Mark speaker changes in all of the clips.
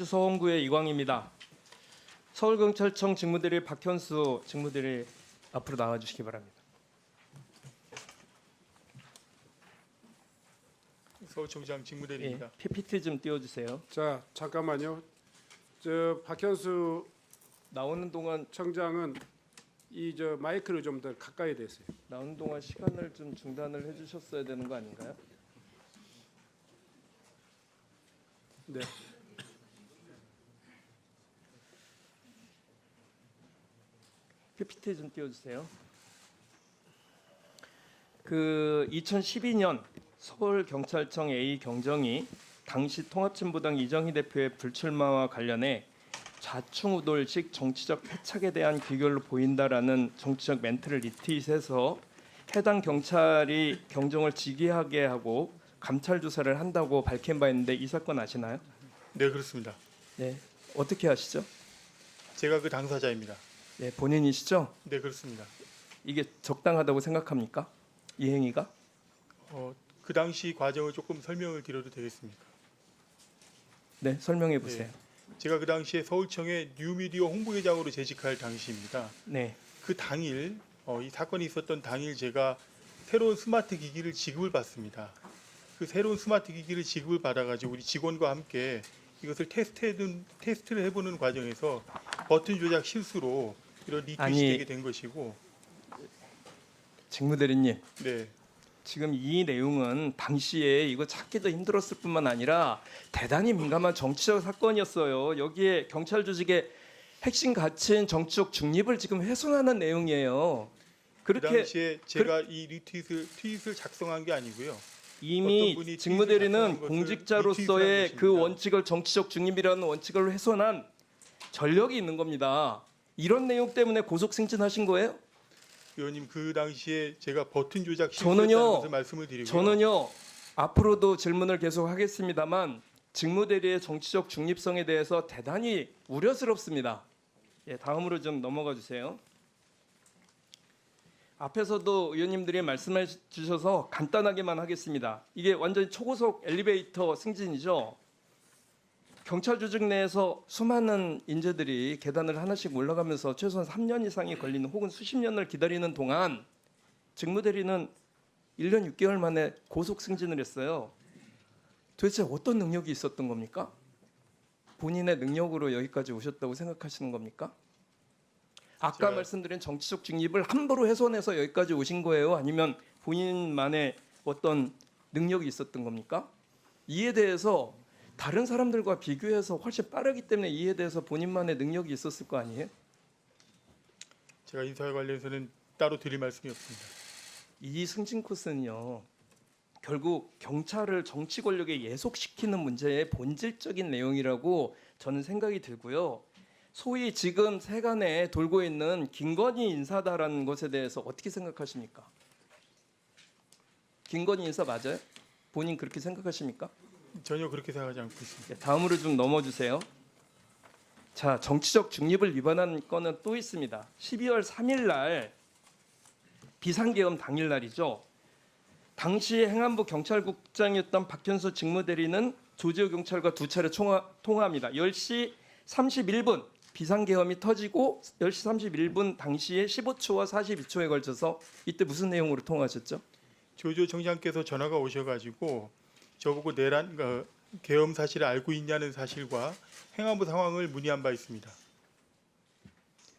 Speaker 1: 광주 서원구의 이광입니다. 서울경찰청 직무대리 박현수 직무대리 앞으로 나와주시기 바랍니다.
Speaker 2: 서울청장 직무대리입니다.
Speaker 1: PPT 좀 띄워주세요.
Speaker 3: 자, 잠깐만요. 저 박현수
Speaker 1: 나오는 동안
Speaker 3: 청장은 이 저 마이크를 좀 더 가까이 대세요.
Speaker 1: 나오는 동안 시간을 좀 중단을 해주셨어야 되는 거 아닌가요?
Speaker 3: 네.
Speaker 1: PPT 좀 띄워주세요. 그 2012년 서울경찰청 A 경정이 당시 통합진보당 이정희 대표의 불출마와 관련해 좌충우돌식 정치적 패착에 대한 귀결로 보인다라는 정치적 멘트를 리트윗해서 해당 경찰이 경정을 직위하게 하고 감찰 조사를 한다고 밝힌 바 있는데 이 사건 아시나요?
Speaker 2: 네, 그렇습니다.
Speaker 1: 네, 어떻게 아시죠?
Speaker 2: 제가 그 당사자입니다.
Speaker 1: 네, 본인이시죠?
Speaker 2: 네, 그렇습니다.
Speaker 1: 이게 적당하다고 생각합니까? 이 행위가?
Speaker 2: 그 당시 과정을 조금 설명을 드려도 되겠습니까?
Speaker 1: 네, 설명해 보세요.
Speaker 2: 제가 그 당시에 서울청의 뉴미디어 홍보회장으로 재직할 당시입니다.
Speaker 1: 네.
Speaker 2: 그 당일 이 사건이 있었던 당일 제가 새로운 스마트 기기를 지급을 받습니다. 그 새로운 스마트 기기를 지급을 받아가지고 우리 직원과 함께 이것을 테스트를 해보는 과정에서 버튼 조작 실수로 이런 리트윗이 되게 된 것이고.
Speaker 1: 직무대리님,
Speaker 2: 네.
Speaker 1: 지금 이 내용은 당시에 이거 찾기도 힘들었을 뿐만 아니라 대단히 민감한 정치적 사건이었어요. 여기에 경찰 조직의 핵심 가치인 정치적 중립을 지금 훼손하는 내용이에요.
Speaker 2: 그 당시에 제가 이 트윗을 작성한 게 아니고요.
Speaker 1: 이미 직무대리는 공직자로서의 그 원칙을 정치적 중립이라는 원칙을 훼손한 전력이 있는 겁니다. 이런 내용 때문에 고속 승진하신 거예요?
Speaker 2: 의원님, 그 당시에 제가 버튼 조작 실수했다는 것을 말씀을 드리고요.
Speaker 1: 저는요 앞으로도 질문을 계속 하겠습니다만 직무대리의 정치적 중립성에 대해서 대단히 우려스럽습니다. 예, 다음으로 좀 넘어가 주세요. 앞에서도 의원님들이 말씀해 주셔서 간단하게만 하겠습니다. 이게 완전히 초고속 엘리베이터 승진이죠. 경찰 조직 내에서 수많은 인재들이 계단을 하나씩 올라가면서 최소한 3년 이상이 걸리는 혹은 수십 년을 기다리는 동안 직무대리는 1년 6개월 만에 고속 승진을 했어요. 도대체 어떤 능력이 있었던 겁니까? 본인의 능력으로 여기까지 오셨다고 생각하시는 겁니까? 아까 말씀드린 정치적 중립을 함부로 훼손해서 여기까지 오신 거예요? 아니면 본인만의 어떤 능력이 있었던 겁니까? 이에 대해서 다른 사람들과 비교해서 훨씬 빠르기 때문에 이에 대해서 본인만의 능력이 있었을 거 아니에요?
Speaker 2: 제가 인사에 관련해서는 따로 드릴 말씀이 없습니다.
Speaker 1: 이 승진 코스는요. 결국 경찰을 정치 권력에 예속시키는 문제의 본질적인 내용이라고 저는 생각이 들고요. 소위 지금 세간에 돌고 있는 김건희 인사다라는 것에 대해서 어떻게 생각하십니까? 김건희 인사 맞아요? 본인 그렇게 생각하십니까?
Speaker 2: 전혀 그렇게 생각하지 않고 있습니다.
Speaker 1: 다음으로 좀 넘어주세요. 자, 정치적 중립을 위반한 건은 또 있습니다. 12월 3일 날 비상계엄 당일 날이죠. 당시 행안부 경찰국장이었던 박현수 직무대리는 조지호 경찰과 두 차례 통화합니다. 10시 31분 비상계엄이 터지고 10시 31분 당시에 15초와 42초에 걸쳐서 이때 무슨 내용으로 통화하셨죠?
Speaker 2: 조지호 청장께서 전화가 오셔가지고 저보고 내란 계엄 사실을 알고 있냐는 사실과 행안부 상황을 문의한 바 있습니다.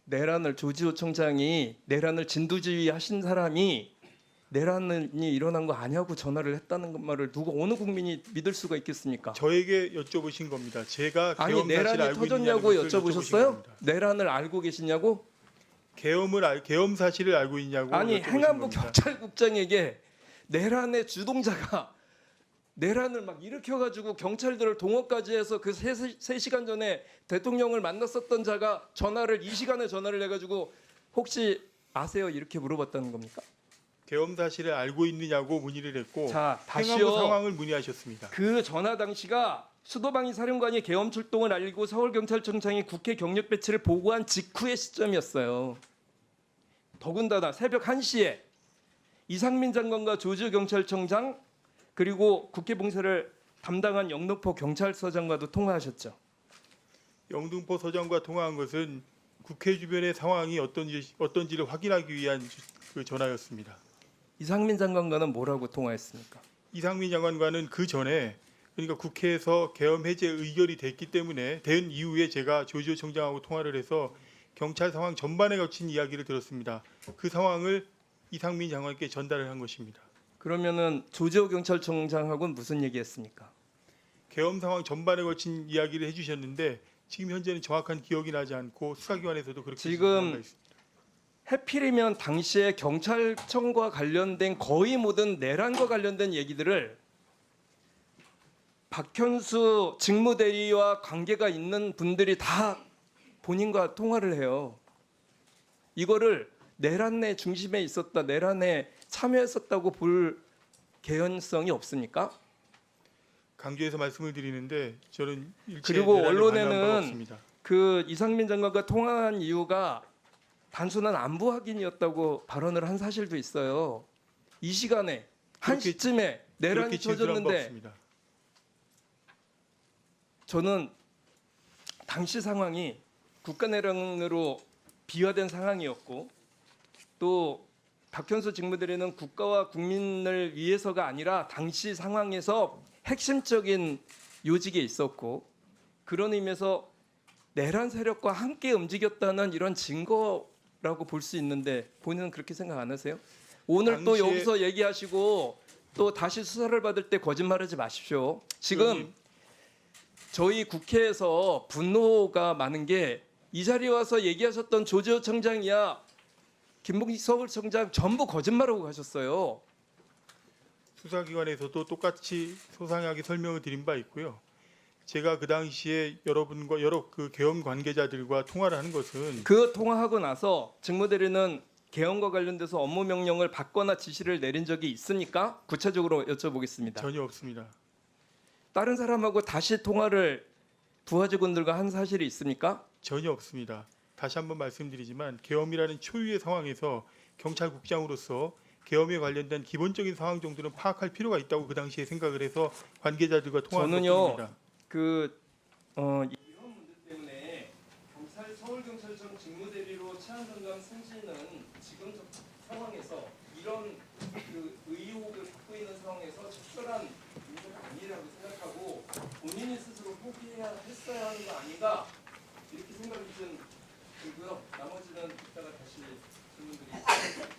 Speaker 1: 내란을 조지호 청장이 내란을 진두지휘하신 사람이 내란이 일어난 거 아니냐고 전화를 했다는 말을 누가 어느 국민이 믿을 수가 있겠습니까?
Speaker 2: 저에게 여쭤보신 겁니다. 제가
Speaker 1: 아니
Speaker 2: 계엄 사실을
Speaker 1: 내란이
Speaker 2: 알고
Speaker 1: 터졌냐고
Speaker 2: 있냐는 것을
Speaker 1: 여쭤보셨어요?
Speaker 2: 겁니다.
Speaker 1: 내란을 알고 계시냐고?
Speaker 2: 계엄 사실을 알고 있냐고
Speaker 1: 아니
Speaker 2: 여쭤보신
Speaker 1: 행안부
Speaker 2: 겁니다.
Speaker 1: 경찰국장에게 내란의 주동자가 내란을 막 일으켜가지고 경찰들을 동원까지 해서 그 3시간 전에 대통령을 만났었던 자가 전화를 이 시간에 전화를 해가지고 혹시 아세요? 이렇게 물어봤다는 겁니까?
Speaker 2: 계엄 사실을 알고 있느냐고 문의를 했고
Speaker 1: 자, 다시요.
Speaker 2: 행안부 상황을 문의하셨습니다.
Speaker 1: 그 전화 당시가 수도방위 사령관이 계엄 출동을 알리고 서울경찰청장이 국회 경력 배치를 보고한 직후의 시점이었어요. 더군다나 새벽 1시에 이상민 장관과 조지호 경찰청장 그리고 국회 봉쇄를 담당한 영등포 경찰서장과도 통화하셨죠.
Speaker 2: 영등포 서장과 통화한 것은 국회 주변의 상황이 어떤지를 확인하기 위한 그 전화였습니다.
Speaker 1: 이상민 장관과는 뭐라고 통화했습니까?
Speaker 2: 이상민 장관과는 그 전에 그러니까 국회에서 계엄 해제 의결이 됐기 때문에 된 이후에 제가 조지호 청장하고 통화를 해서 경찰 상황 전반에 거친 이야기를 들었습니다. 그 상황을 이상민 장관께 전달을 한 것입니다.
Speaker 1: 그러면은 조지호 경찰청장하고는 무슨 얘기했습니까?
Speaker 2: 계엄 상황 전반에 거친 이야기를 해주셨는데 지금 현재는 정확한 기억이 나지 않고 수사기관에서도 그렇게
Speaker 1: 지금
Speaker 2: 진술한 바 있습니다.
Speaker 1: 해필이면 당시에 경찰청과 관련된 거의 모든 내란과 관련된 얘기들을 박현수 직무대리와 관계가 있는 분들이 다 본인과 통화를 해요. 이거를 내란의 중심에 있었다, 내란에 참여했었다고 볼 개연성이 없습니까?
Speaker 2: 강조해서 말씀을 드리는데 저는 일체
Speaker 1: 그리고
Speaker 2: 내란에 관여한 바가
Speaker 1: 언론에는
Speaker 2: 없습니다.
Speaker 1: 그 이상민 장관과 통화한 이유가 단순한 안보 확인이었다고 발언을 한 사실도 있어요. 이 시간에 한
Speaker 2: 그렇게-
Speaker 1: 시쯤에 내란이
Speaker 2: 그렇게 진술한 바
Speaker 1: 터졌는데
Speaker 2: 없습니다.
Speaker 1: 저는 당시 상황이 국가내란으로 비화된 상황이었고 또 박현수 직무대리는 국가와 국민을 위해서가 아니라 당시 상황에서 핵심적인 요직에 있었고 그런 의미에서 내란 세력과 함께 움직였다는 이런 증거라고 볼 수 있는데 본인은 그렇게 생각 안 하세요? 오늘 또
Speaker 2: 당시에-
Speaker 1: 여기서 얘기하시고 또 다시 수사를 받을 때 거짓말하지 마십시오. 지금
Speaker 2: 의원님,
Speaker 1: 저희 국회에서 분노가 많은 게 이 자리에 와서 얘기하셨던 조지호 청장이야 김봉식 서울청장 전부 거짓말하고 가셨어요.
Speaker 2: 수사기관에서도 똑같이 소상하게 설명을 드린 바 있고요. 제가 그 당시에 여러분과 여러 그 계엄 관계자들과 통화를 한 것은
Speaker 1: 그 통화하고 나서 직무대리는 개헌과 관련돼서 업무 명령을 받거나 지시를 내린 적이 있습니까? 구체적으로 여쭤보겠습니다.
Speaker 2: 전혀 없습니다.
Speaker 1: 다른 사람하고 다시 통화를 부하 직원들과 한 사실이 있습니까?
Speaker 2: 전혀 없습니다. 다시 한번 말씀드리지만 계엄이라는 초유의 상황에서 경찰국장으로서 계엄에 관련된 기본적인 상황 정도는 파악할 필요가 있다고 그 당시에 생각을 해서 관계자들과 통화한
Speaker 1: 저는요,
Speaker 2: 것뿐입니다.
Speaker 1: 이런 문제 때문에 서울경찰청 직무대리로 차은정감 승진은 지금 상황에서 이런 그 의혹을 받고 있는 상황에서 적절한 문제가 아니라고 생각하고 본인이 스스로 포기해야 했어야 하는 거 아닌가 이렇게 생각이 좀 들고요. 나머지는 이따가 다시 질문드리겠습니다.